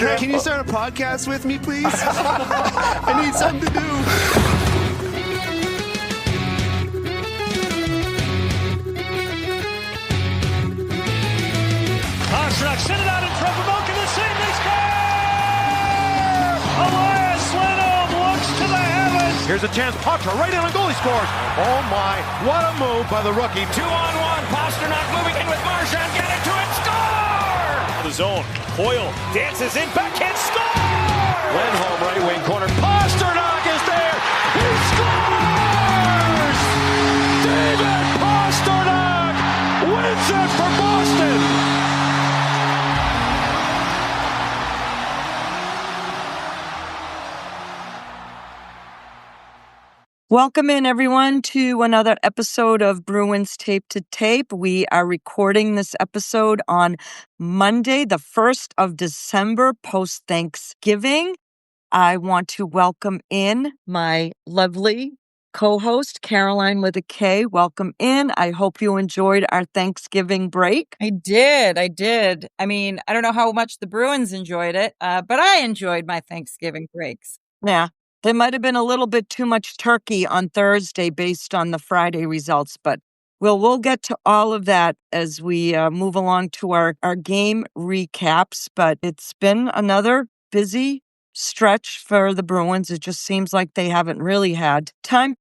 Can you start a podcast with me, please? I need something to do. Pastrnak sent it out in front of Malkin to save. They score! Elias Lindholm looks to the heavens. Here's a chance. Potter right in and goal. He scores. Oh my! What a move by the rookie. 2-on-1. Pastrnak moving in with Marchand. Get into it. Score! The zone. Coyle dances in. Backhand score! Lindholm right wing corner. Pastrnak is there. He scores! David Pastrnak wins it for Boston. Welcome in, everyone, to another episode of Bruins Tape to Tape. We are recording this episode on Monday, the 1st of December, post-Thanksgiving. I want to welcome in my lovely co-host, Karoline with a K. Welcome in. I hope you enjoyed our Thanksgiving break. I did. I mean, I don't know how much the Bruins enjoyed it, but I enjoyed my Thanksgiving breaks. Yeah. There might have been a little bit too much turkey on Thursday based on the Friday results, but we'll get to all of that as we move along to our game recaps. But it's been another busy stretch for the Bruins. It just seems like they haven't really had time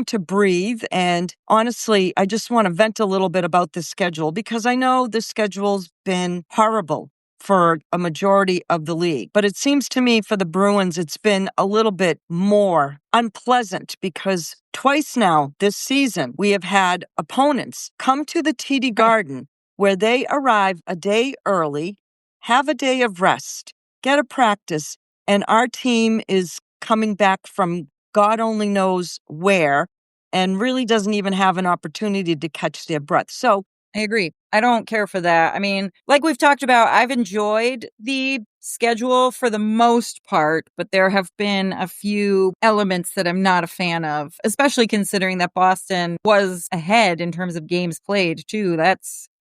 to breathe. And honestly, I just want to vent a little bit about the schedule because I know the schedule's been horrible for a majority of the league. But it seems to me for the Bruins, it's been a little bit more unpleasant because twice now this season, we have had opponents come to the TD Garden where they arrive a day early, have a day of rest, get a practice, and our team is coming back from God only knows where and really doesn't even have an opportunity to catch their breath. So I agree. I don't care for that. I mean, like we've talked about, I've enjoyed the schedule for the most part, but there have been a few elements that I'm not a fan of, especially considering that Boston was ahead in terms of games played too.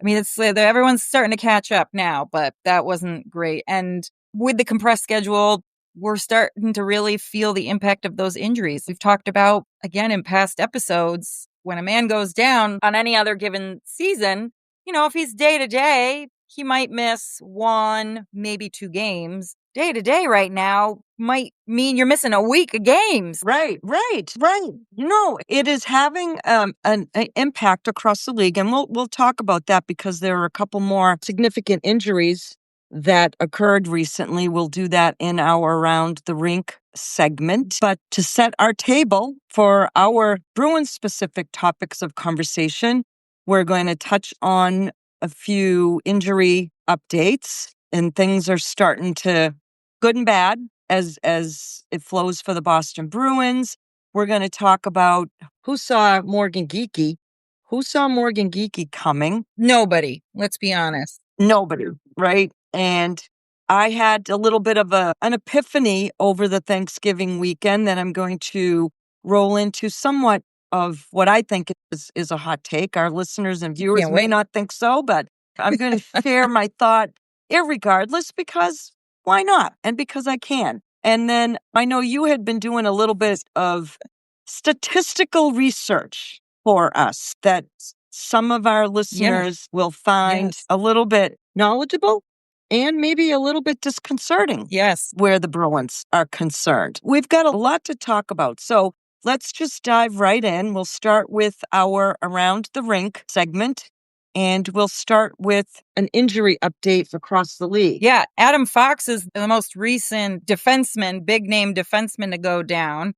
Everyone's starting to catch up now, but that wasn't great. And with the compressed schedule, we're starting to really feel the impact of those injuries. We've talked about, again, in past episodes, when a man goes down on any other given season, if he's day to day, he might miss 1, maybe 2 games. Day to day right now might mean you're missing a week of games. Right. It is having an impact across the league. And we'll talk about that because there are a couple more significant injuries that occurred recently. We'll do that in our Around the Rink segment. But to set our table for our Bruins-specific topics of conversation, we're going to touch on a few injury updates, and things are starting to good and bad as it flows for the Boston Bruins. We're going to talk about who saw Morgan Geekie coming. Nobody, let's be honest. Nobody, right? And I had a little bit of an epiphany over the Thanksgiving weekend that I'm going to roll into somewhat of what I think is a hot take. Our listeners and viewers may not think so, but I'm going to share my thought irregardless because why not? And because I can. And then I know you had been doing a little bit of statistical research for us that some of our listeners will find a little bit knowledgeable and maybe a little bit disconcerting. Yes. Where the Bruins are concerned. We've got a lot to talk about. So let's just dive right in. We'll start with our Around the Rink segment, and we'll start with an injury update across the league. Yeah, Adam Fox is the most recent defenseman, big-name defenseman to go down.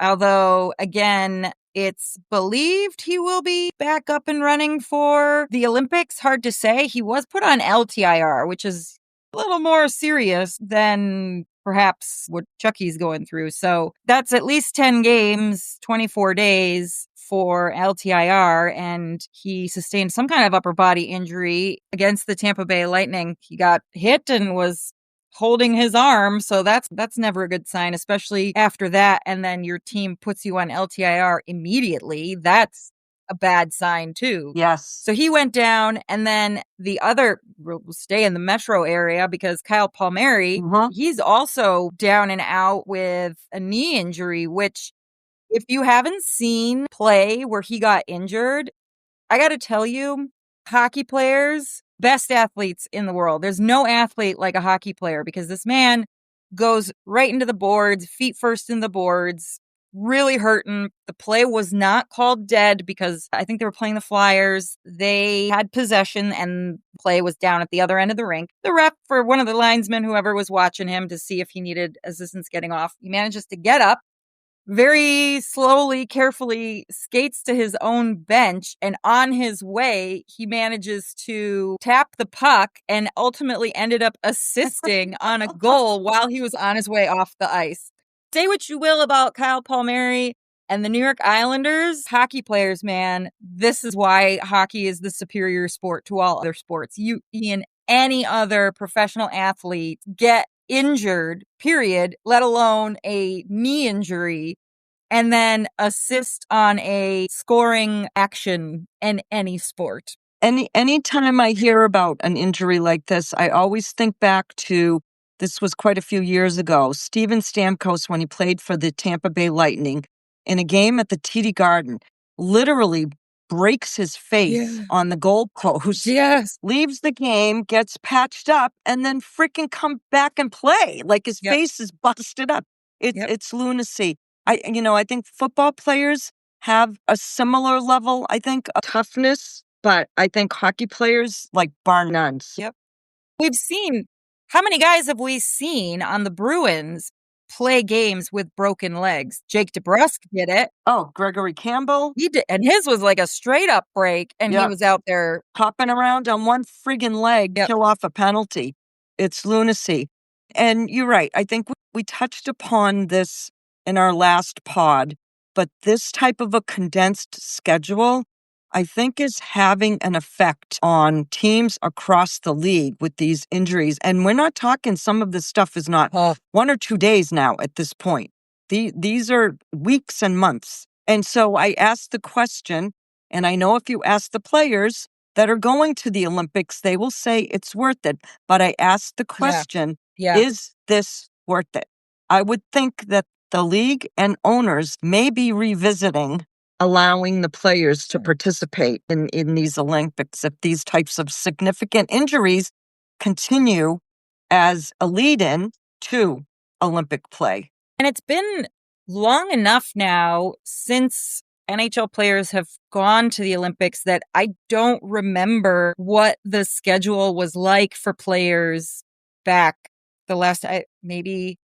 Although, again, it's believed he will be back up and running for the Olympics. Hard to say. He was put on LTIR, which is a little more serious than perhaps what Chucky's going through. So that's at least 10 games, 24 days for LTIR. And he sustained some kind of upper body injury against the Tampa Bay Lightning. He got hit and was holding his arm. So that's never a good sign, especially after that. And then your team puts you on LTIR immediately. That's a bad sign too. Yes. So he went down, and then the other, we'll stay in the metro area because Kyle Palmieri, he's also down and out with a knee injury, which if you haven't seen play where he got injured, I got to tell you, hockey players, best athletes in the world. There's no athlete like a hockey player because this man goes right into the boards, feet first in the boards, really hurting. The play was not called dead because I think they were playing the Flyers. They had possession and play was down at the other end of the rink. The ref, for one of the linesmen, whoever was watching him to see if he needed assistance getting off, he manages to get up, very slowly, carefully skates to his own bench, and on his way, he manages to tap the puck and ultimately ended up assisting on a goal while he was on his way off the ice. Say what you will about Kyle Palmieri and the New York Islanders, hockey players, man, this is why hockey is the superior sport to all other sports. You and any other professional athlete get injured, period, let alone a knee injury, and then assist on a scoring action in any sport. Anytime I hear about an injury like this, I always think back to, this was quite a few years ago, Steven Stamkos, when he played for the Tampa Bay Lightning, in a game at the TD Garden, literally breaks his face on the goalpost. Yes. Leaves the game, gets patched up, and then freaking come back and play. Like his face is busted up. It's lunacy. I think football players have a similar level, I think, of toughness, but I think hockey players, like, bar none. Yep. We've seen, how many guys have we seen on the Bruins play games with broken legs? Jake DeBrusk did it. Oh, Gregory Campbell. He did, and his was like a straight up break, and he was out there hopping around on one friggin' leg, kill off a penalty. It's lunacy. And you're right. I think we touched upon this in our last pod, but this type of a condensed schedule, I think, is having an effect on teams across the league with these injuries. And we're not talking, some of this stuff is not 1 or 2 days now at this point. These are weeks and months. And so I asked the question, and I know if you ask the players that are going to the Olympics, they will say it's worth it. But I asked the question, is this worth it? I would think that the league and owners may be revisiting allowing the players to participate in these Olympics if these types of significant injuries continue as a lead-in to Olympic play. And it's been long enough now since NHL players have gone to the Olympics that I don't remember what the schedule was like for players back the last, maybe,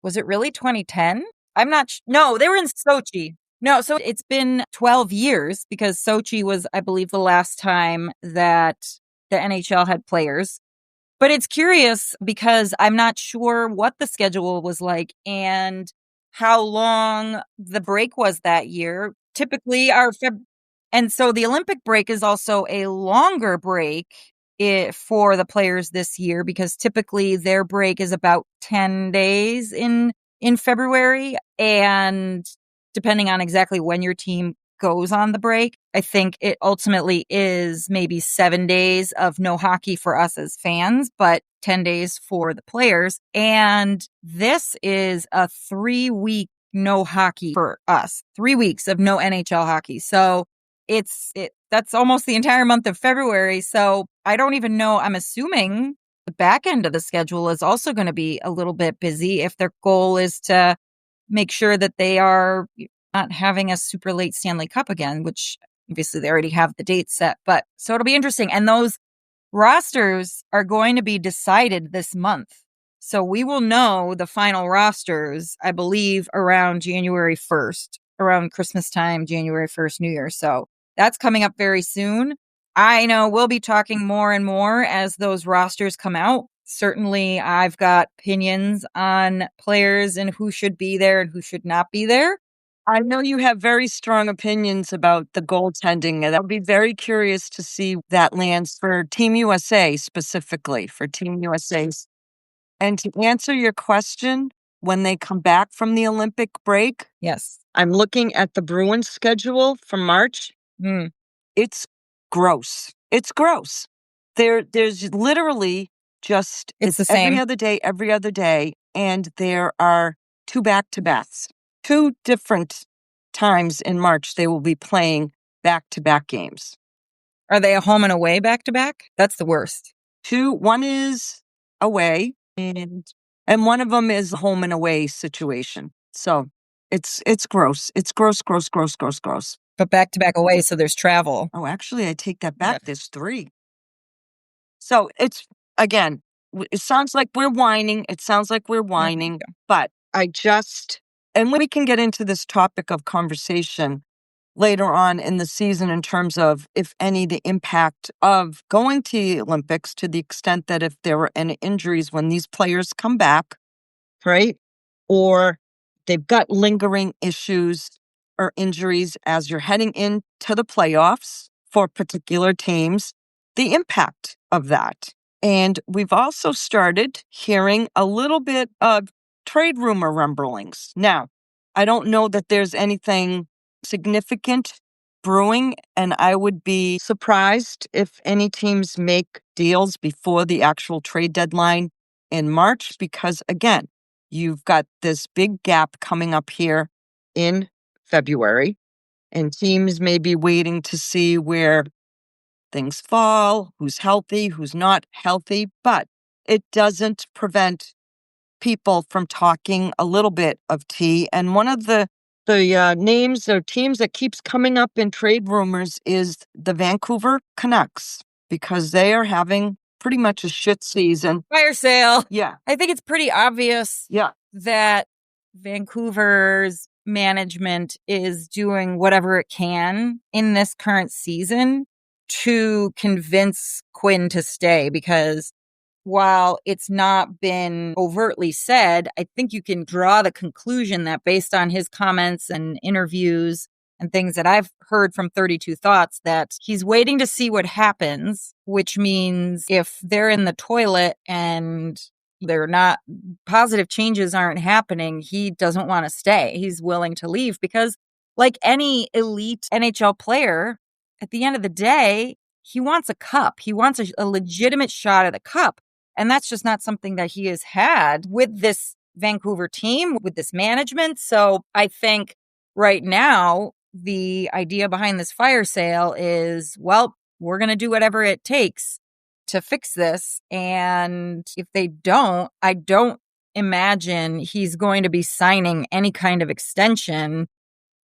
was it really 2010? I'm not no, they were in Sochi. No, so it's been 12 years because Sochi was, I believe, the last time that the NHL had players. But it's curious because I'm not sure what the schedule was like and how long the break was that year. Typically, and so the Olympic break is also a longer break for the players this year because typically their break is about 10 days in February. And depending on exactly when your team goes on the break, I think it ultimately is maybe 7 days of no hockey for us as fans, but 10 days for the players. And this is a 3-week no hockey for us, 3 weeks of no NHL hockey. So that's almost the entire month of February. So I don't even know. I'm assuming the back end of the schedule is also going to be a little bit busy if their goal is to make sure that they are not having a super late Stanley Cup again, which obviously they already have the date set. But so it'll be interesting. And those rosters are going to be decided this month. So we will know the final rosters, I believe, around January 1st, around Christmas time, January 1st, New Year. So that's coming up very soon. I know we'll be talking more and more as those rosters come out. Certainly, I've got opinions on players and who should be there and who should not be there. I know you have very strong opinions about the goaltending, and I'll be very curious to see that lands for Team USA specifically, for Team USA's. And to answer your question, when they come back from the Olympic break, yes, I'm looking at the Bruins schedule for March. Mm. It's gross. It's gross. There's literally just It's the every same. other day, and there are 2 back-to-backs. 2 different times in March they will be playing back-to-back games. Are they a home and away back-to-back? That's the worst. 1 is away, and one of them is a home and away situation. So it's gross. It's gross, gross, gross, gross, gross. But back-to-back away, so there's travel. Oh, actually, I take that back. Yeah. There's 3. So it's, again, it sounds like we're whining. It sounds like we're whining, but and we can get into this topic of conversation later on in the season in terms of, if any, the impact of going to the Olympics, to the extent that if there were any injuries when these players come back, right? Or they've got lingering issues or injuries as you're heading into the playoffs for particular teams, the impact of that. And we've also started hearing a little bit of trade rumor rumblings. Now, I don't know that there's anything significant brewing, and I would be surprised if any teams make deals before the actual trade deadline in March, because again, you've got this big gap coming up here in February, and teams may be waiting to see where things fall, who's healthy, who's not healthy, but it doesn't prevent people from talking a little bit of tea. And one of the names or teams that keeps coming up in trade rumors is the Vancouver Canucks, because they are having pretty much a shit season. Fire sale. Yeah. I think it's pretty obvious that Vancouver's management is doing whatever it can in this current season to convince Quinn to stay, because while it's not been overtly said, I think you can draw the conclusion that based on his comments and interviews and things that I've heard from 32 Thoughts, that he's waiting to see what happens, which means if they're in the toilet and they're not, positive changes aren't happening, he doesn't want to stay. He's willing to leave because, like any elite NHL player, at the end of the day, he wants a cup. He wants a legitimate shot at the cup. And that's just not something that he has had with this Vancouver team, with this management. So I think right now, the idea behind this fire sale is, well, we're going to do whatever it takes to fix this. And if they don't, I don't imagine he's going to be signing any kind of extension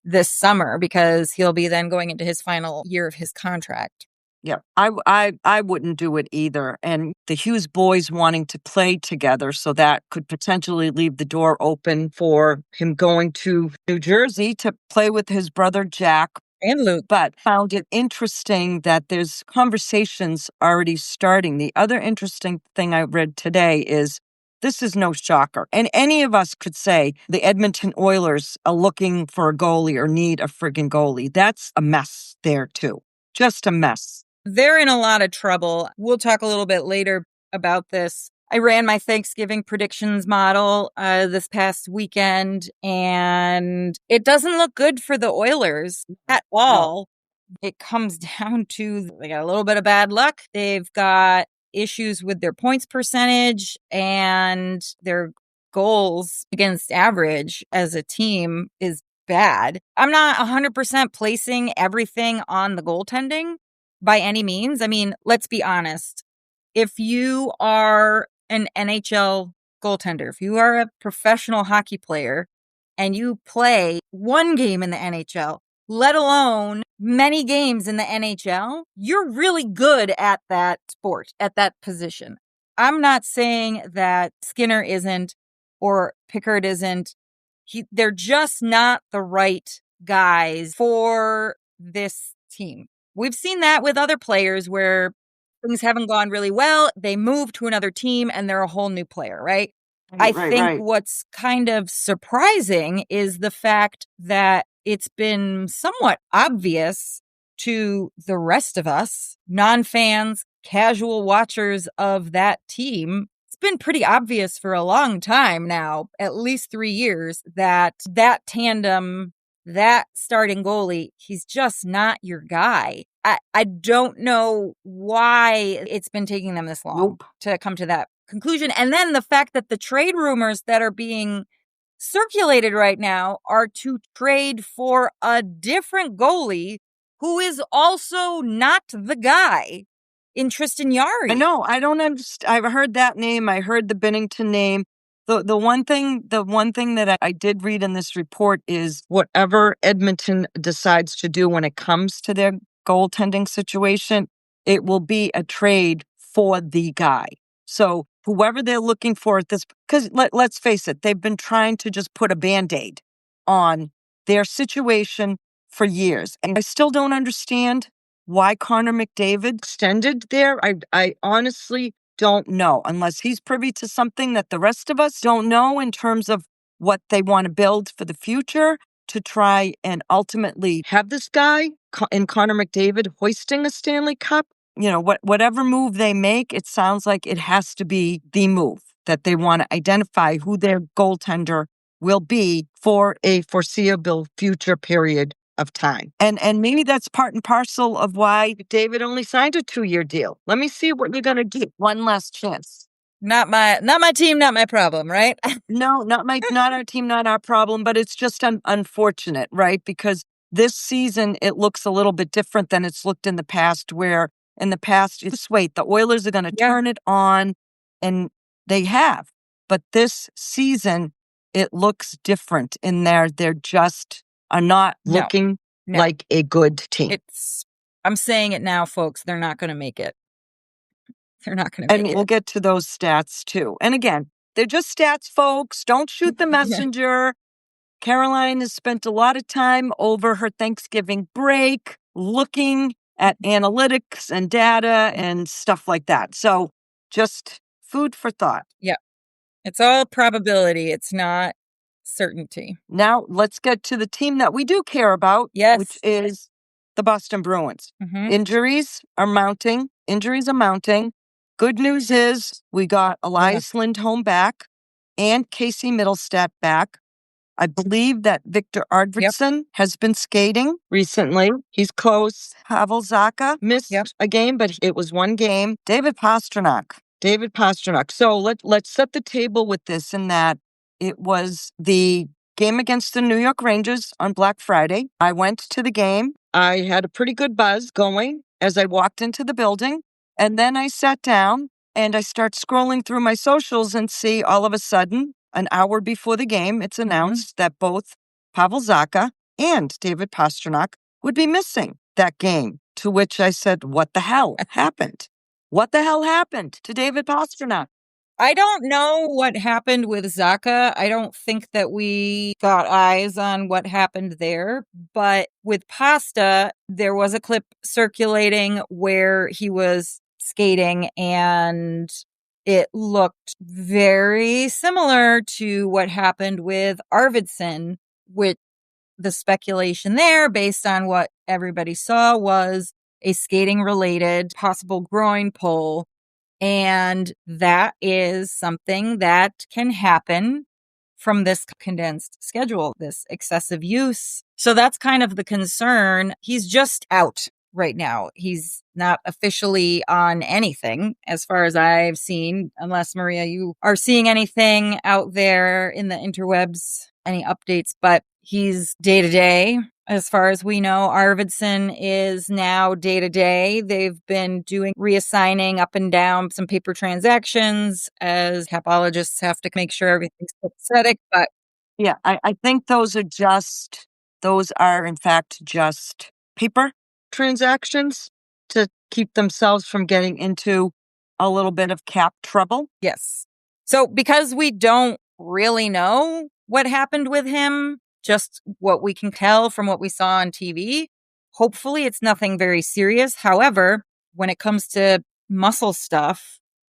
this summer, because he'll be then going into his final year of his contract. Yeah, I wouldn't do it either. And the Hughes boys wanting to play together, so that could potentially leave the door open for him going to New Jersey to play with his brother Jack and Luke. But found it interesting that there's conversations already starting. The other interesting thing I read today is, this is no shocker, and any of us could say the Edmonton Oilers are looking for a goalie or need a friggin' goalie. That's a mess there too. Just a mess. They're in a lot of trouble. We'll talk a little bit later about this. I ran my Thanksgiving predictions model this past weekend, and it doesn't look good for the Oilers at all. No. It comes down to, they got a little bit of bad luck. They've got issues with their points percentage, and their goals against average as a team is bad. I'm not 100% placing everything on the goaltending by any means. I mean, let's be honest. If you are an NHL goaltender, if you are a professional hockey player and you play one game in the NHL, let alone many games in the NHL, you're really good at that sport, at that position. I'm not saying that Skinner isn't or Pickard isn't. They're just not the right guys for this team. We've seen that with other players where things haven't gone really well. They move to another team and they're a whole new player, right? I think what's kind of surprising is the fact that it's been somewhat obvious to the rest of us, non-fans, casual watchers of that team. It's been pretty obvious for a long time now, at least 3 years, that tandem that starting goalie, he's just not your guy. I don't know why it's been taking them this long to come to that conclusion. And then the fact that the trade rumors that are being circulated right now are to trade for a different goalie who is also not the guy in Tristan Jarry. I know. I don't understand. I've heard that name. I heard the Bennington name. The one thing that I did read in this report is whatever Edmonton decides to do when it comes to their goaltending situation, it will be a trade for the guy. So whoever they're looking for at this, because let's face it, they've been trying to just put a Band-Aid on their situation for years. And I still don't understand why Connor McDavid extended there. I honestly don't know, unless he's privy to something that the rest of us don't know in terms of what they want to build for the future to try and ultimately have this guy in Connor McDavid hoisting a Stanley Cup. You know, whatever move they make, it sounds like it has to be the move that they want to identify who their goaltender will be for a foreseeable future period of time. And maybe that's part and parcel of why David only signed a 2-year deal. Let me see what you're going to get. One last chance. Not my team, not my problem, right? No, not our team, not our problem, but it's just unfortunate, right? Because this season, it looks a little bit different than it's looked in the past, where in the past, just wait, the Oilers are going to turn it on, and they have. But this season, it looks different in there. They're just are not looking like a good team. I'm saying it now, folks. They're not going to make it. They're not going to make it. And we'll get to those stats too. And again, they're just stats, folks. Don't shoot the messenger. Karoline has spent a lot of time over her Thanksgiving break looking at analytics and data and stuff like that. So just food for thought. Yeah. It's all probability. It's not certainty. Now let's get to the team that we do care about, which is the Boston Bruins. Mm-hmm. Injuries are mounting. Good news is we got Elias Lindholm back and Casey Middlestat back. I believe that Victor Arvidsson has been skating recently. He's close. Pavel Zacha missed a game, but it was one game. David Pastrnak. So let's set the table with this in that it was the game against the New York Rangers on Black Friday. I went to the game. I had a pretty good buzz going as I walked into the building. And then I sat down and I start scrolling through my socials and see all of a sudden, an hour before the game, it's announced that both Pavel Zacha and David Pastrnak would be missing that game. To which I said, what the hell happened? What the hell happened to David Pastrnak? I don't know what happened with Zacha. I don't think that we got eyes on what happened there. But with Pasta, there was a clip circulating where he was skating and it looked very similar to what happened with Arvidsson, with the speculation there based on what everybody saw was a skating related possible groin pull. And that is something that can happen from this condensed schedule, this excessive use. So that's kind of the concern. He's just out right now. He's not officially on anything as far as I've seen, unless Maria, you are seeing anything out there in the interwebs, any updates, but he's day to day. As far as we know, Arvidsson is now day to day. They've been doing reassigning up and down some paper transactions as capologists have to make sure everything's copacetic. But yeah, I think those are in fact just paper transactions to keep themselves from getting into a little bit of cap trouble. Yes. So because we don't really know what happened with him, just what we can tell from what we saw on TV, hopefully it's nothing very serious. However, when it comes to muscle stuff,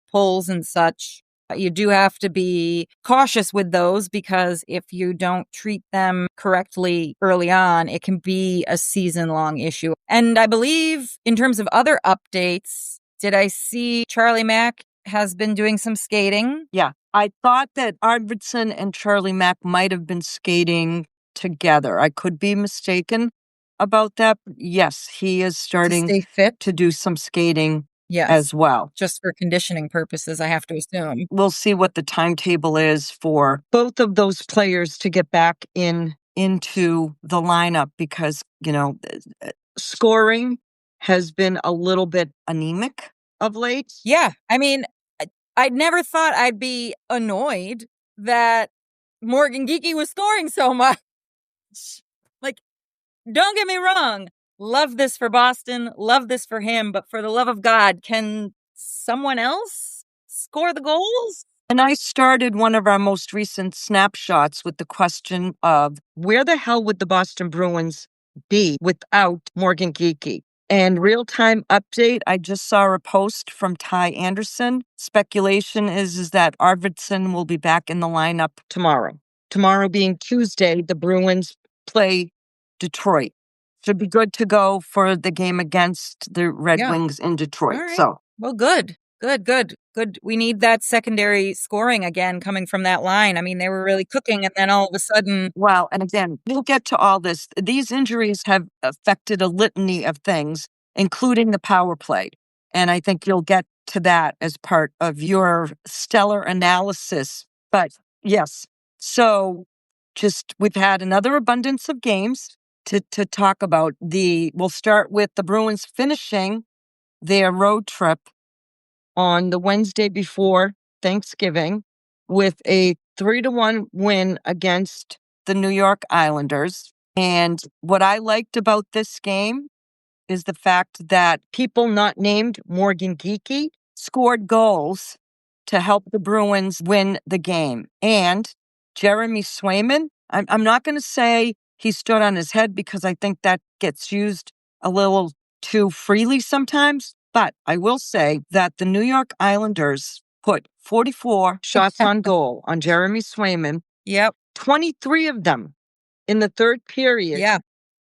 pulls and such, you do have to be cautious with those because if you don't treat them correctly early on, it can be a season-long issue. And I believe in terms of other updates, did I see Charlie Mack has been doing some skating? Yeah, I thought that Arvidsson and Charlie Mack might have been skating together. I could be mistaken about that. Yes, he is To starting stay fit? to do some skating Yes. as well. Just for conditioning purposes, I have to assume. We'll see what the timetable is for both of those players to get back into the lineup because, scoring has been a little bit anemic of late. Yeah. I mean, I never thought I'd be annoyed that Morgan Geekie was scoring so much. Like, don't get me wrong. Love this for Boston. Love this for him. But for the love of God, can someone else score the goals? And I started one of our most recent snapshots with the question of where the hell would the Boston Bruins be without Morgan Geekie? And real-time update, I just saw a post from Ty Anderson. Speculation is that Arvidsson will be back in the lineup tomorrow. Tomorrow being Tuesday, the Bruins play Detroit. Should be good to go for the game against the Red Wings in Detroit. All right. So, well, good. We need that secondary scoring again coming from that line. I mean, they were really cooking, and then all of a sudden. Well, and again, we'll get to all this. These injuries have affected a litany of things, including the power play. And I think you'll get to that as part of your stellar analysis. But yes, so we've had another abundance of games to talk about. We'll start with the Bruins finishing their road trip on the Wednesday before Thanksgiving with a 3-1 win against the New York Islanders. And what I liked about this game is the fact that people not named Morgan Geekie scored goals to help the Bruins win the game. And Jeremy Swayman, I'm not going to say he stood on his head because I think that gets used a little too freely sometimes. But I will say that the New York Islanders put 44 shots on goal on Jeremy Swayman. Yep. 23 of them in the third period. Yeah.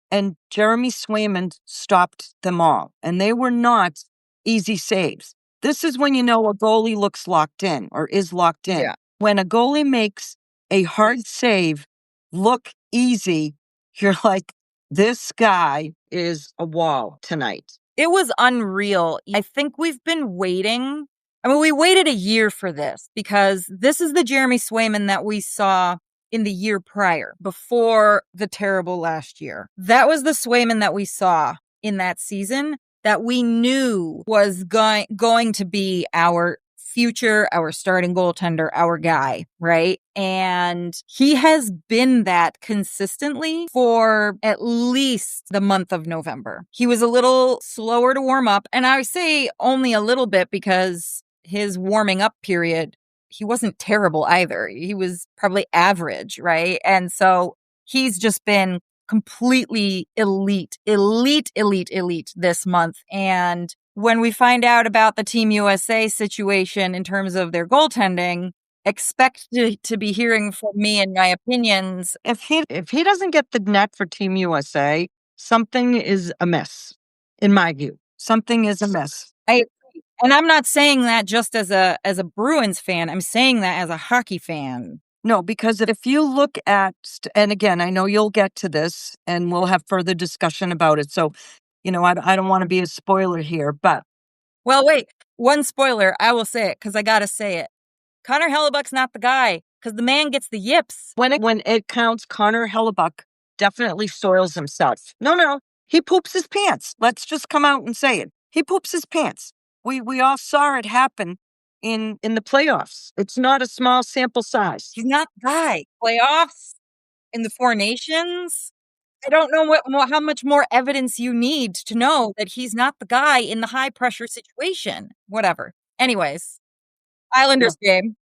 And Jeremy Swayman stopped them all. And they were not easy saves. This is when you know a goalie looks locked in or is locked in. Yeah. When a goalie makes a hard save look easy, you're like, this guy is a wall tonight. It was unreal. I think we've been waiting. I mean, we waited a year for this because this is the Jeremy Swayman that we saw in the year prior, before the terrible last year. That was the Swayman that we saw in that season that we knew was going to be our future, our starting goaltender, our guy, right? And he has been that consistently for at least the month of November. He was a little slower to warm up, and I say only a little bit because his warming up period, he wasn't terrible either. He was probably average, right? And so he's just been completely elite this month. And when we find out about the Team USA situation in terms of their goaltending, expect to be hearing from me and my opinions. If he doesn't get the net for Team USA, something is amiss, in my view. Something is amiss. I agree. And I'm not saying that just as a Bruins fan. I'm saying that as a hockey fan. No, because if you look at, and again, I know you'll get to this and we'll have further discussion about it. So, I don't want to be a spoiler here, but. Well, wait, one spoiler. I will say it because I got to say it. Connor Hellebuck's not the guy because the man gets the yips. When it counts, Connor Hellebuck definitely soils himself. No, he poops his pants. Let's just come out and say it. He poops his pants. We all saw it happen in the playoffs. It's not a small sample size. He's not the guy. Playoffs in the Four Nations. I don't know how much more evidence you need to know that he's not the guy in the high pressure situation. Whatever. Anyways, Islanders game.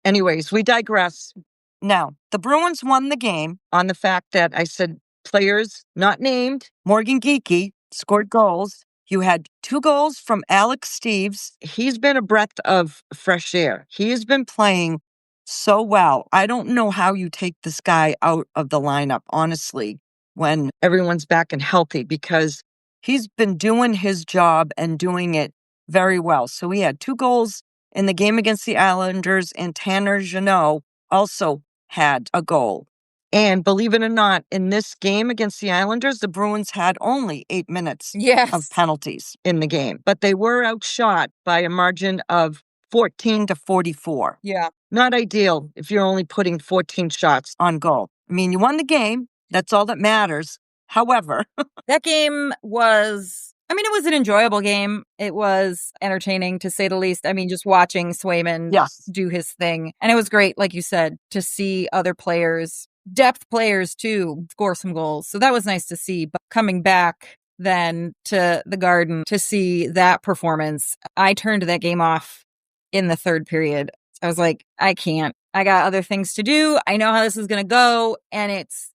Anyways, we digress. Now, the Bruins won the game on the fact that I said players not named, Morgan Geekie, scored goals. You had 2 goals from Alex Steeves. He's been a breath of fresh air. He has been playing so well. I don't know how you take this guy out of the lineup, honestly, when everyone's back and healthy, because he's been doing his job and doing it very well. So he had 2 goals in the game against the Islanders, and Tanner Jeannot also had a goal. And believe it or not, in this game against the Islanders, the Bruins had only 8 minutes of penalties in the game, but they were outshot by a margin of 14-44. Yeah. Not ideal if you're only putting 14 shots on goal. I mean, you won the game. That's all that matters. However, that game was, it was an enjoyable game. It was entertaining, to say the least. I mean, just watching Swayman do his thing. And it was great, like you said, to see other players, depth players too, score some goals. So that was nice to see. But coming back then to the Garden to see that performance, I turned that game off in the third period. I was like, I can't. I got other things to do. I know how this is going to go. And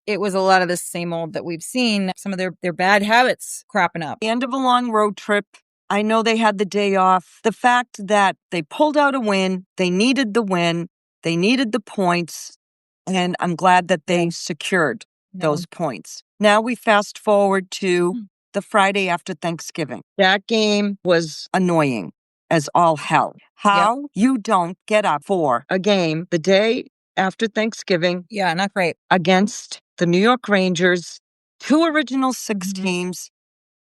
it was a lot of the same old that we've seen. Some of their bad habits cropping up. The end of a long road trip. I know they had the day off. The fact that they pulled out a win, they needed the win, they needed the points, and I'm glad that they secured those points. Now we fast forward to the Friday after Thanksgiving. That game was annoying as all hell. How you don't get up for a game the day after Thanksgiving. Yeah, not great. Against the New York Rangers, 2 original 6 teams.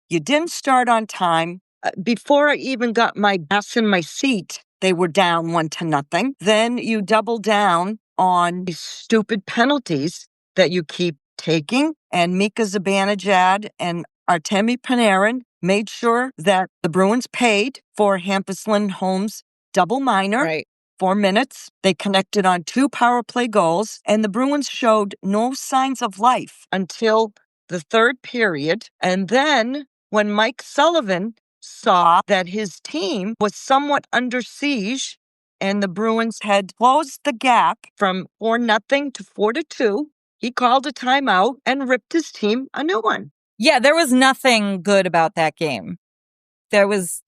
You didn't start on time. Before I even got my ass in my seat, they were down 1-0. Then you double down on these stupid penalties that you keep taking. And Mika Zibanejad and Artemi Panarin made sure that the Bruins paid for Hampus Lindholm's double minor. Right. 4 minutes. They connected on 2 power play goals, and the Bruins showed no signs of life until the third period. And then when Mike Sullivan saw that his team was somewhat under siege and the Bruins had closed the gap from 4-0 to 4-2, he called a timeout and ripped his team a new one. Yeah, there was nothing good about that game. It was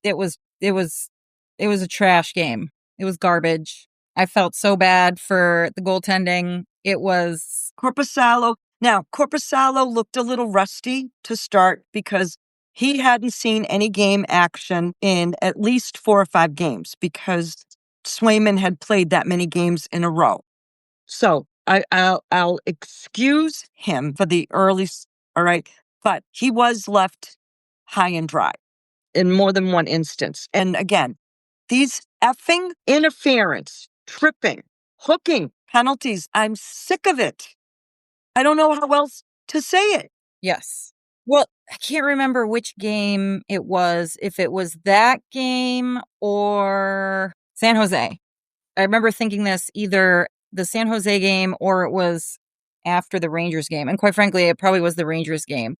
a trash game. It was garbage. I felt so bad for the goaltending. It was Korpisalo. Now, Korpisalo looked a little rusty to start because he hadn't seen any game action in at least 4 or 5 games because Swayman had played that many games in a row. So I'll excuse him for the early, all right, but he was left high and dry in more than one instance. And again, these effing interference, tripping, hooking penalties, I'm sick of it. I don't know how else to say it. Yes. Well, I can't remember which game it was, if it was that game or San Jose. I remember thinking this either the San Jose game or it was after the Rangers game. And quite frankly, it probably was the Rangers game.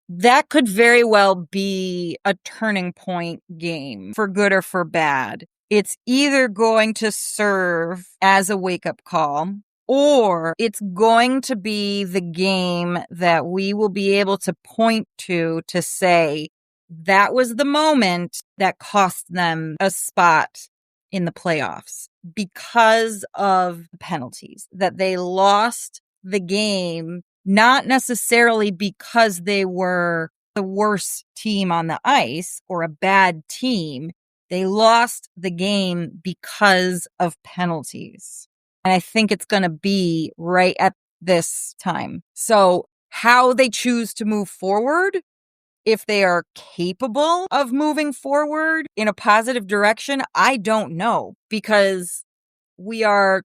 That could very well be a turning point game for good or for bad. It's either going to serve as a wake-up call or it's going to be the game that we will be able to point to say that was the moment that cost them a spot in the playoffs because of penalties, that they lost the game, not necessarily because they were the worst team on the ice or a bad team. They lost the game because of penalties. And I think it's going to be right at this time. So how they choose to move forward, if they are capable of moving forward in a positive direction, I don't know, because we are,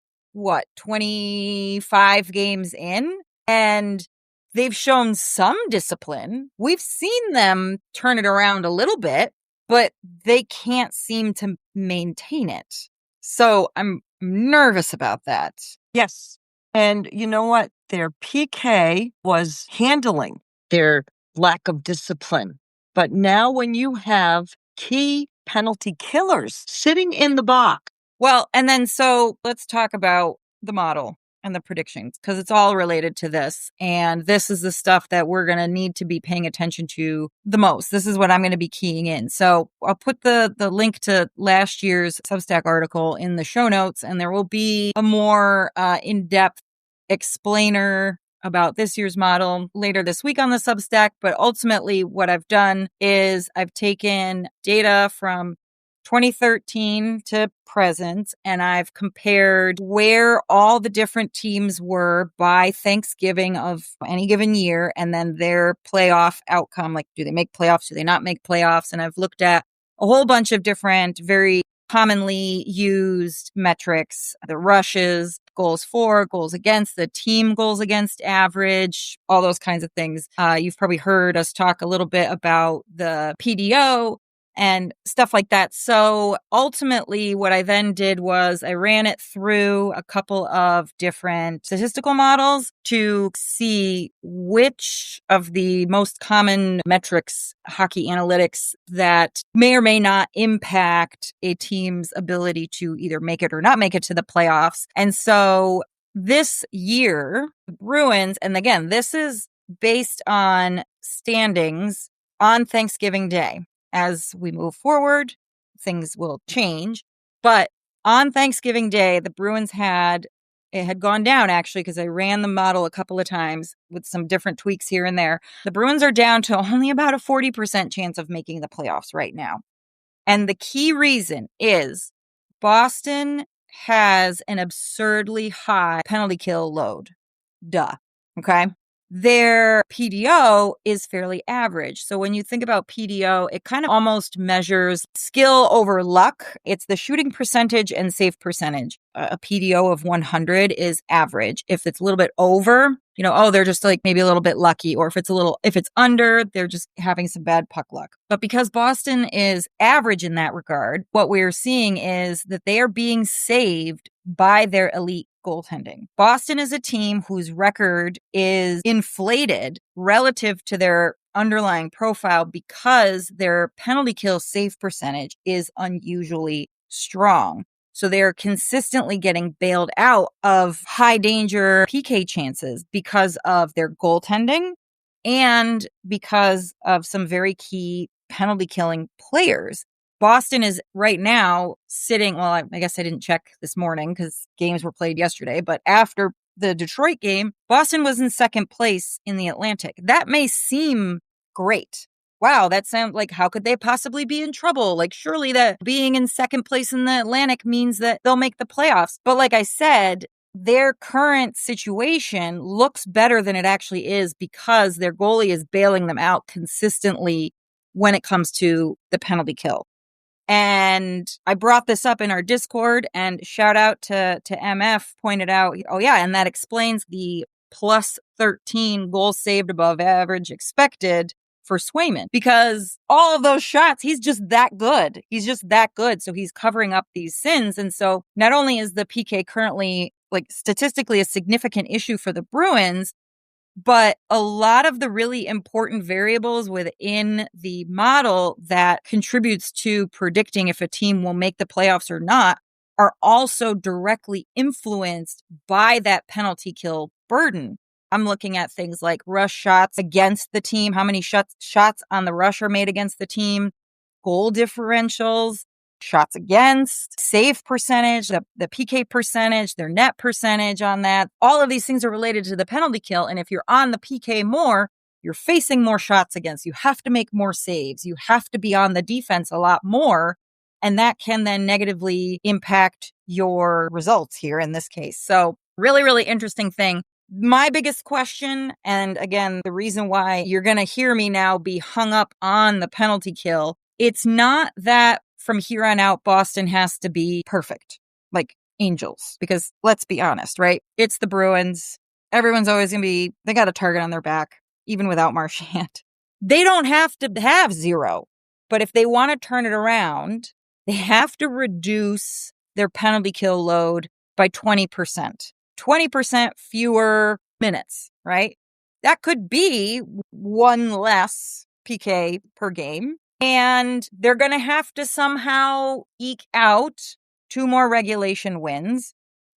25 games in, and they've shown some discipline. We've seen them turn it around a little bit, but they can't seem to maintain it. So I'm nervous about that. Yes. And you know what? Their PK was handling their lack of discipline. But now when you have key penalty killers sitting in the box. Well, and then so let's talk about the model and the predictions, because it's all related to this. And this is the stuff that we're going to need to be paying attention to the most. This is what I'm going to be keying in. So I'll put the link to last year's Substack article in the show notes, and there will be a more in-depth explainer about this year's model later this week on the Substack. But ultimately what I've done is I've taken data from 2013 to present, and I've compared where all the different teams were by Thanksgiving of any given year and then their playoff outcome. Like, do they make playoffs? Do they not make playoffs? And I've looked at a whole bunch of different, very commonly used metrics, the rushes, goals for, goals against, the team goals against average, all those kinds of things. You've probably heard us talk a little bit about the PDO and stuff like that. So ultimately, what I then did was I ran it through a couple of different statistical models to see which of the most common metrics, hockey analytics, that may or may not impact a team's ability to either make it or not make it to the playoffs. And so this year, the Bruins, and again, this is based on standings on Thanksgiving Day. As we move forward, things will change. But on Thanksgiving Day, the Bruins had gone down, actually, because I ran the model a couple of times with some different tweaks here and there. The Bruins are down to only about a 40% chance of making the playoffs right now. And the key reason is Boston has an absurdly high penalty kill load. Duh. Okay. Their PDO is fairly average. So when you think about PDO, it kind of almost measures skill over luck. It's the shooting percentage and save percentage. A PDO of 100 is average. If it's a little bit over, they're just like maybe a little bit lucky. Or if it's under, they're just having some bad puck luck. But because Boston is average in that regard, what we're seeing is that they are being saved by their elite goaltending. Boston is a team whose record is inflated relative to their underlying profile because their penalty kill save percentage is unusually strong. So they're consistently getting bailed out of high danger PK chances because of their goaltending and because of some very key penalty killing players. Boston is right now sitting, well, I guess I didn't check this morning because games were played yesterday, but after the Detroit game, Boston was in second place in the Atlantic. That may seem great. Wow, that sounds like, how could they possibly be in trouble? Like, surely that being in second place in the Atlantic means that they'll make the playoffs. But like I said, their current situation looks better than it actually is because their goalie is bailing them out consistently when it comes to the penalty kill. And I brought this up in our Discord, and shout out to MF pointed out, oh yeah, and that explains the plus 13 goals saved above average expected for Swayman, because all of those shots, he's just that good. He's just that good. So he's covering up these sins. And so not only is the PK currently like statistically a significant issue for the Bruins, but a lot of the really important variables within the model that contributes to predicting if a team will make the playoffs or not are also directly influenced by that penalty kill burden. I'm looking at things like rush shots against the team, how many shots on the rush are made against the team, goal differentials, shots against, save percentage, the PK percentage, their net percentage on that. All of these things are related to the penalty kill. And if you're on the PK more, you're facing more shots against. You have to make more saves. You have to be on the defense a lot more. And that can then negatively impact your results here in this case. So really, really interesting thing. My biggest question, and again, the reason why you're going to hear me now be hung up on the penalty kill, it's not that from here on out, Boston has to be perfect, like angels, because let's be honest, right? It's the Bruins. Everyone's always going to they got a target on their back, even without Marchand. They don't have to have 0, but if they want to turn it around, they have to reduce their penalty kill load by 20%. 20% fewer minutes, right? That could be one less PK per game. And they're going to have to somehow eke out 2 more regulation wins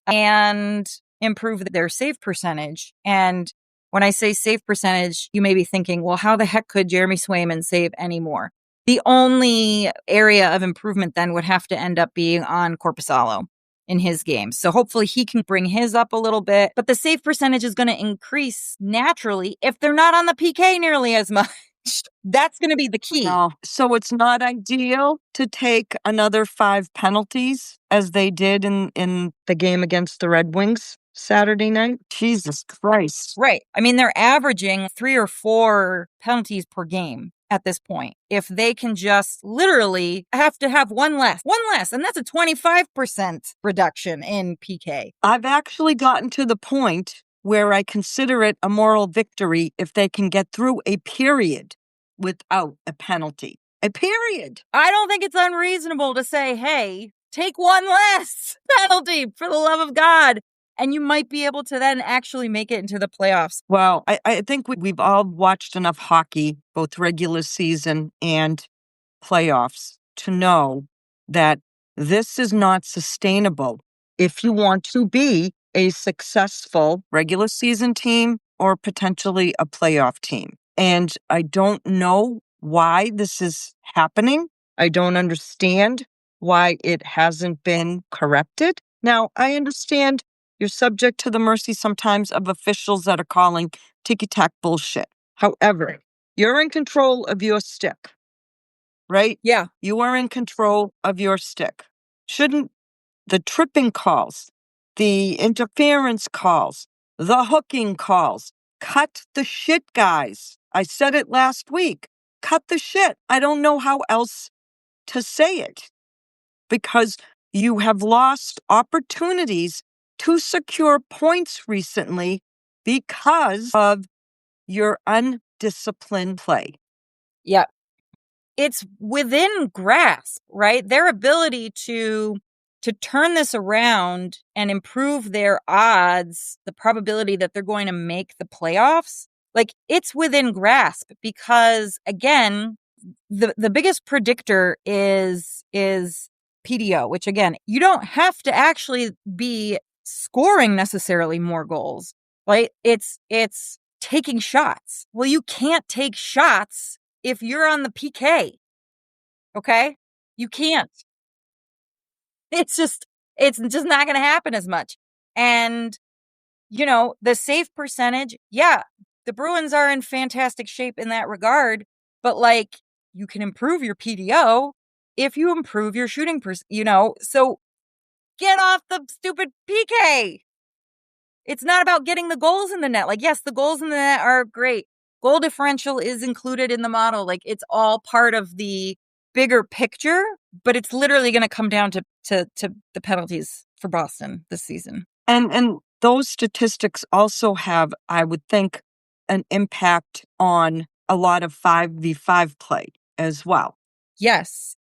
and improve their save percentage. And when I say save percentage, you may be thinking, well, how the heck could Jeremy Swayman save any more? The only area of improvement then would have to end up being on Korpisalo in his game. So hopefully he can bring his up a little bit, but the save percentage is going to increase naturally if they're not on the PK nearly as much. That's going to be the key. No. So it's not ideal to take another 5 penalties as they did in the game against the Red Wings Saturday night. Jesus Christ. Right. I mean, they're averaging 3 or 4 penalties per game at this point. If they can just literally have to have one less, and that's a 25% reduction in PK. I've actually gotten to the point where I consider it a moral victory if they can get through a period without a penalty. A period. I don't think it's unreasonable to say, hey, take one less penalty for the love of God. And you might be able to then actually make it into the playoffs. Well, I think we've all watched enough hockey, both regular season and playoffs, to know that this is not sustainable if you want to be a successful regular season team or potentially a playoff team. And I don't know why this is happening. I don't understand why it hasn't been corrected. Now, I understand you're subject to the mercy sometimes of officials that are calling ticky-tack bullshit. However, you're in control of your stick, right? Yeah. You are in control of your stick. Shouldn't the tripping calls, the interference calls, the hooking calls, cut the shit, guys. I said it last week. Cut the shit. I don't know how else to say it, because you have lost opportunities to secure points recently because of your undisciplined play. Yeah. It's within grasp, right? Their ability to turn this around and improve their odds, the probability that they're going to make the playoffs, like it's within grasp, because again, the biggest predictor is PDO, which again, you don't have to actually be scoring necessarily more goals, right? It's taking shots. Well, you can't take shots if you're on the PK. Okay? You can't. It's just not going to happen as much. And, you know, the save percentage, yeah, the Bruins are in fantastic shape in that regard, but like you can improve your PDO if you improve your shooting, so get off the stupid PK. It's not about getting the goals in the net. Like, yes, the goals in the net are great. Goal differential is included in the model. Like, it's all part of the bigger picture, but it's literally going to come down to the penalties for Boston this season. And those statistics also have, I would think, an impact on a lot of 5v5 play as well. Yes.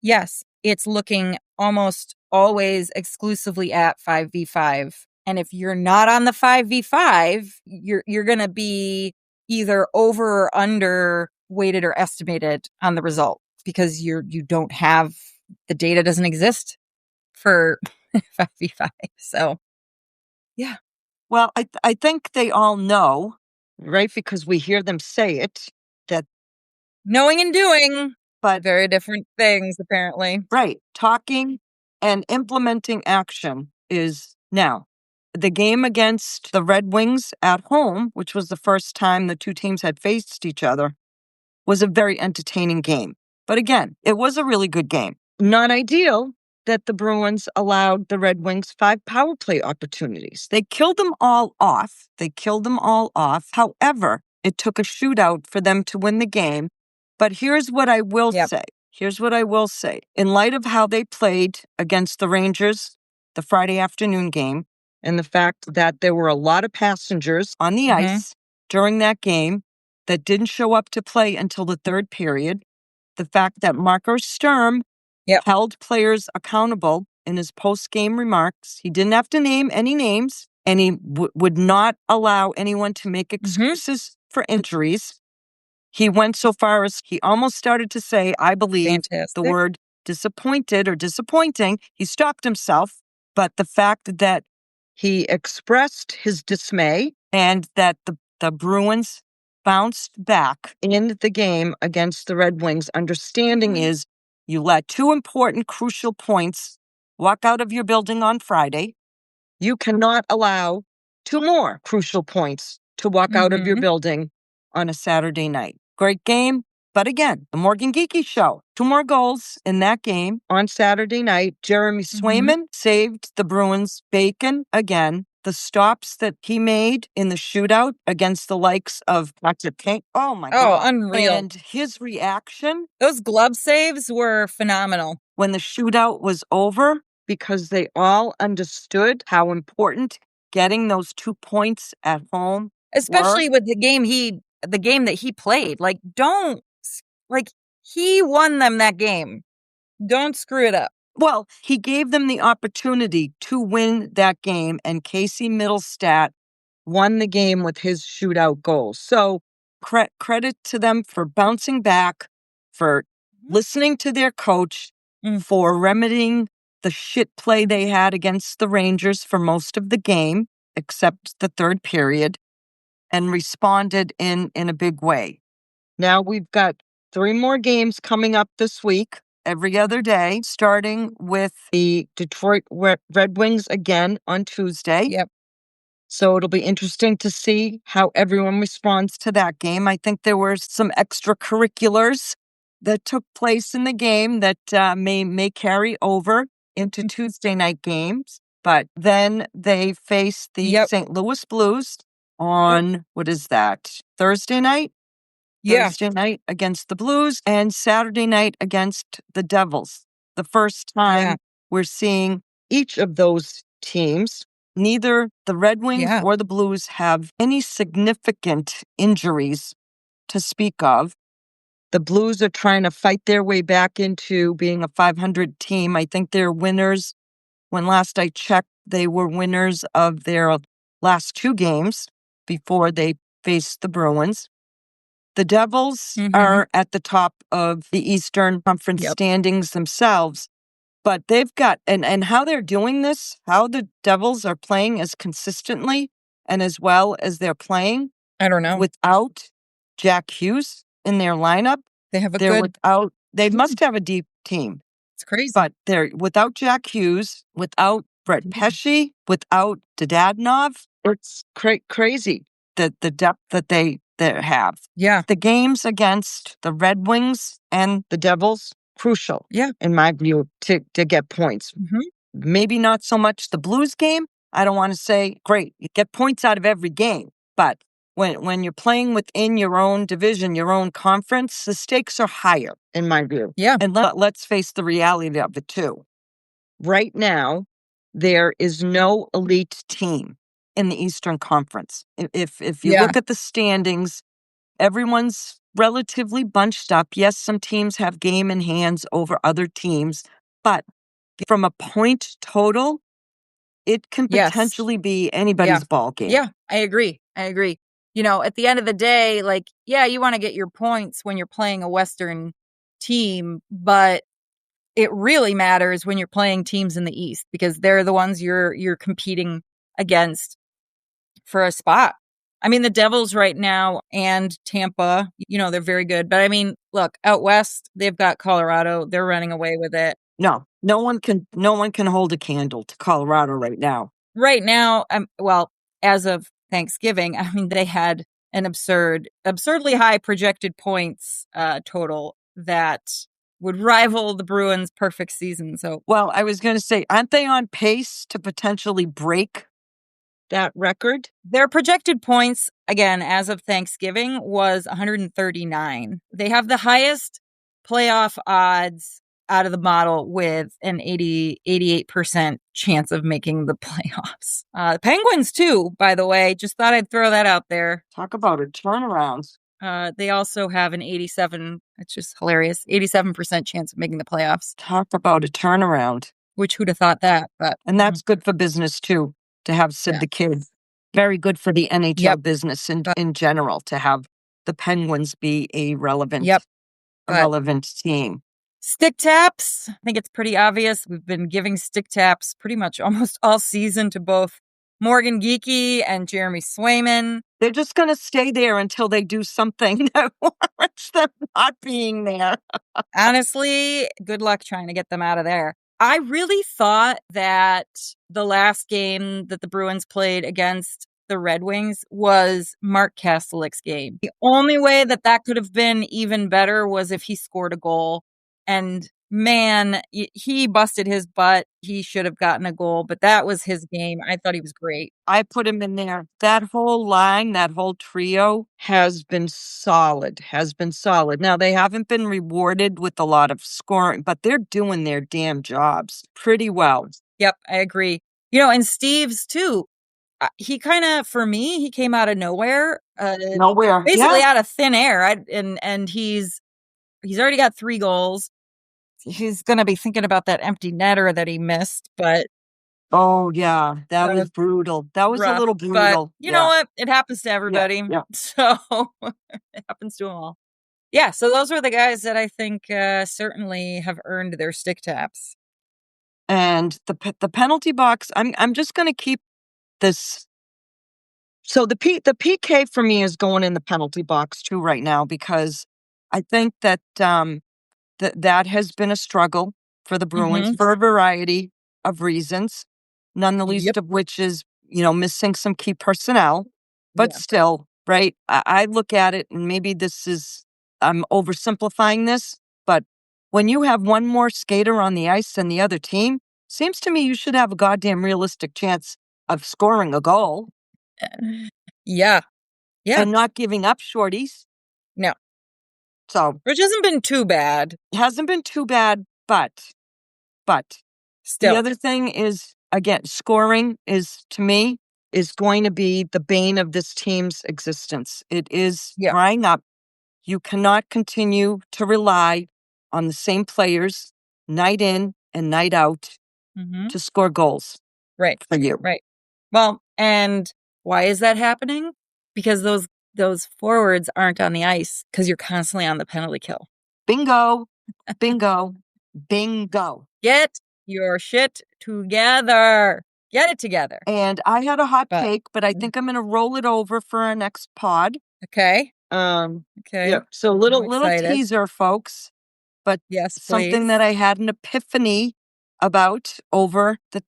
It's looking almost always exclusively at 5v5. And if you're not on the 5v5, you're going to be either over or under weighted or estimated on the result, because you don't have, the data doesn't exist for 5v5. So, yeah. Well, I think they all know, right? Because we hear them say it, that Knowing and doing, but very different things, apparently. right. Talking and implementing action is now. The game against the Red Wings at home, which was the first time the two teams had faced each other, was a very entertaining game. But again, it was a really good game. Not ideal that the Bruins allowed the Red Wings 5 power play opportunities. They killed them all off. However, it took a shootout for them to win the game. But here's what I will say. In light of how they played against the Rangers, the Friday afternoon game, and the fact that there were a lot of passengers on the ice during that game that didn't show up to play until the third period, the fact that Marco Sturm held players accountable in his post-game remarks. He didn't have to name any names, and he would not allow anyone to make excuses for injuries. He went so far as he almost started to say, I believe, the word disappointed or disappointing. He stopped himself, but the fact that he expressed his dismay and that the Bruins bounced back in the game against the Red Wings, understanding is you let 2 important, crucial points walk out of your building on Friday. You cannot allow 2 more crucial points to walk out of your building on a Saturday night. Great game, But again, the Morgan Geekie show. 2 more goals in that game on Saturday night. Jeremy Swayman saved the Bruins bacon again. The stops that he made in the shootout against the likes of Patrick Kane. Oh, my God. Unreal. And his reaction Those glove saves were phenomenal. when the shootout was over, because they all understood how important getting those 2 points at home Especially were. with the game that he played. He won them that game. Don't screw it up. Well, he gave them the opportunity to win that game, and Casey Middlestat won the game with his shootout goal. So credit to them for bouncing back, for listening to their coach, for remedying the shit play they had against the Rangers for most of the game, except the third period, and responded in a big way. Now we've got 3 more games coming up this week, every other day, starting with the Detroit Red Wings again on Tuesday. Yep. So it'll be interesting to see how everyone responds to that game. I think there were some extracurriculars that took place in the game that may carry over into Tuesday night games. But then they face the St. Louis Blues on, what is that, Thursday night? Yeah. Thursday night against the Blues and Saturday night against the Devils. The first time we're seeing each of those teams. Neither the Red Wings or the Blues have any significant injuries to speak of. The Blues are trying to fight their way back into being a 500 team. I think they're winners. When last I checked, they were winners of their last 2 games before they faced the Bruins. The Devils are at the top of the Eastern Conference standings themselves, but they've got, and how they're doing this, how the Devils are playing as consistently and as well as they're playing. I don't know. Without Jack Hughes in their lineup. They must have a deep team. It's crazy. But they're without Jack Hughes, without Brett Pesce, without Dadonov. It's crazy the depth that they have. Yeah. The games against the Red Wings and the Devils, crucial, in my view, to get points. Maybe not so much the Blues game. I don't want to say, great, you get points out of every game. But when you're playing within your own division, your own conference, the stakes are higher, in my view. Yeah. And let's face the reality of it, too. Right now, there is no elite team in the Eastern Conference. If you look at the standings, everyone's relatively bunched up. Yes, some teams have game in hands over other teams, but from a point total, it can potentially be anybody's ball game. Yeah, I agree. You know, at the end of the day, you want to get your points when you're playing a Western team, but it really matters when you're playing teams in the East because they're the ones you're competing against for a spot. I mean, the Devils right now and Tampa, they're very good. But I mean, look, out West, they've got Colorado. They're running away with it. No one can hold a candle to Colorado right now. Right now, as of Thanksgiving, I mean, they had an absurdly high projected points total that would rival the Bruins' perfect season. So, well, I was going to say, aren't they on pace to potentially break that record? Their projected points, again, as of Thanksgiving, was 139. They have the highest playoff odds out of the model with an 88% chance of making the playoffs. The Penguins, too, by the way. Just thought I'd throw that out there. Talk about a turnaround. They also have an 87, it's just hilarious, 87% chance of making the playoffs. Talk about a turnaround. Which who'd have thought that? And that's good for business, too, to have Sid the Kid. Very good for the NHL business in general, to have the Penguins be a relevant team. Stick taps. I think it's pretty obvious. We've been giving stick taps pretty much almost all season to both Morgan Geekie and Jeremy Swayman. They're just going to stay there until they do something that warrants them not being there. Honestly, good luck trying to get them out of there. I really thought that the last game that the Bruins played against the Red Wings was Mark Kastelik's game. The only way that could have been even better was if he scored a goal. And man, he busted his butt. He should have gotten a goal, but that was his game. I thought he was great. I put him in there. That whole line, that whole trio has been solid, Now, they haven't been rewarded with a lot of scoring, but they're doing their damn jobs pretty well. Yep, I agree. And Steve's too. He kind of, for me, he came out of nowhere. Basically out of thin air. And he's already got 3 goals. He's going to be thinking about that empty netter that he missed, but oh yeah, that was brutal. That was rough, a little brutal. But you know what? It happens to everybody. Yeah. So it happens to them all. Yeah, so those were the guys that I think certainly have earned their stick taps. And the penalty box, I'm just going to keep this. So the PK for me is going in the penalty box too right now, because I think that that has been a struggle for the Bruins for a variety of reasons, none the least of which is, missing some key personnel. But still, right, I look at it, and maybe I'm oversimplifying this, but when you have one more skater on the ice than the other team, seems to me you should have a goddamn realistic chance of scoring a goal. Yeah. And not giving up shorties. No. So, which hasn't been too bad. It hasn't been too bad, but still. The other thing is, again, scoring to me, is going to be the bane of this team's existence. It is drying up. You cannot continue to rely on the same players night in and night out to score goals. Right. For you. Right. Well, and why is that happening? Because those forwards aren't on the ice because you're constantly on the penalty kill. Bingo. Bingo. Bingo. Get your shit together. Get it together. And I had a hot take, but I think I'm going to roll it over for our next pod. Okay. Okay. Yeah. So little teaser, folks. But yes, something that I had an epiphany about over the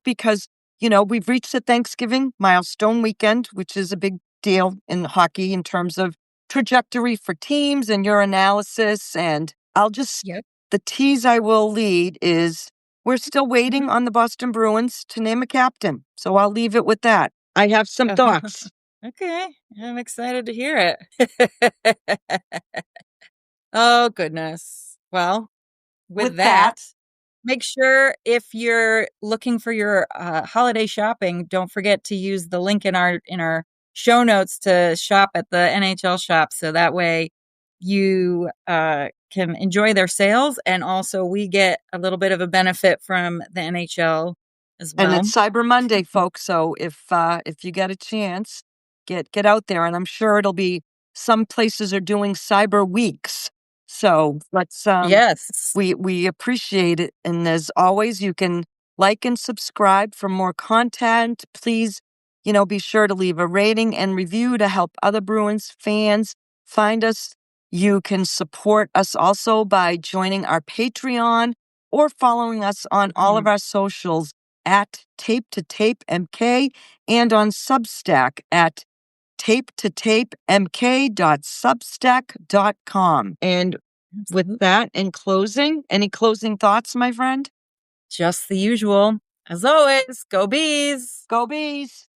because, we've reached the Thanksgiving milestone weekend, which is a big deal in hockey in terms of trajectory for teams and your analysis. And I'll just, the tease I will lead is we're still waiting on the Boston Bruins to name a captain. So I'll leave it with that. I have some thoughts. Okay. I'm excited to hear it. Oh, goodness. Well, with that, make sure if you're looking for your holiday shopping, don't forget to use the link in our show notes to shop at the NHL shop. So that way you can enjoy their sales. And also we get a little bit of a benefit from the NHL as well. And it's Cyber Monday, folks. So if you get a chance, get out there. And I'm sure it'll be, some places are doing cyber weeks. So let's, yes, we appreciate it. And as always, you can like and subscribe for more content. Please, be sure to leave a rating and review to help other Bruins fans find us. You can support us also by joining our Patreon or following us on all of our socials at Tape to Tape MK and on Substack at tapetotapemk.substack.com. And with that, in closing, any closing thoughts, my friend? Just the usual. As always, go Bees! Go Bees!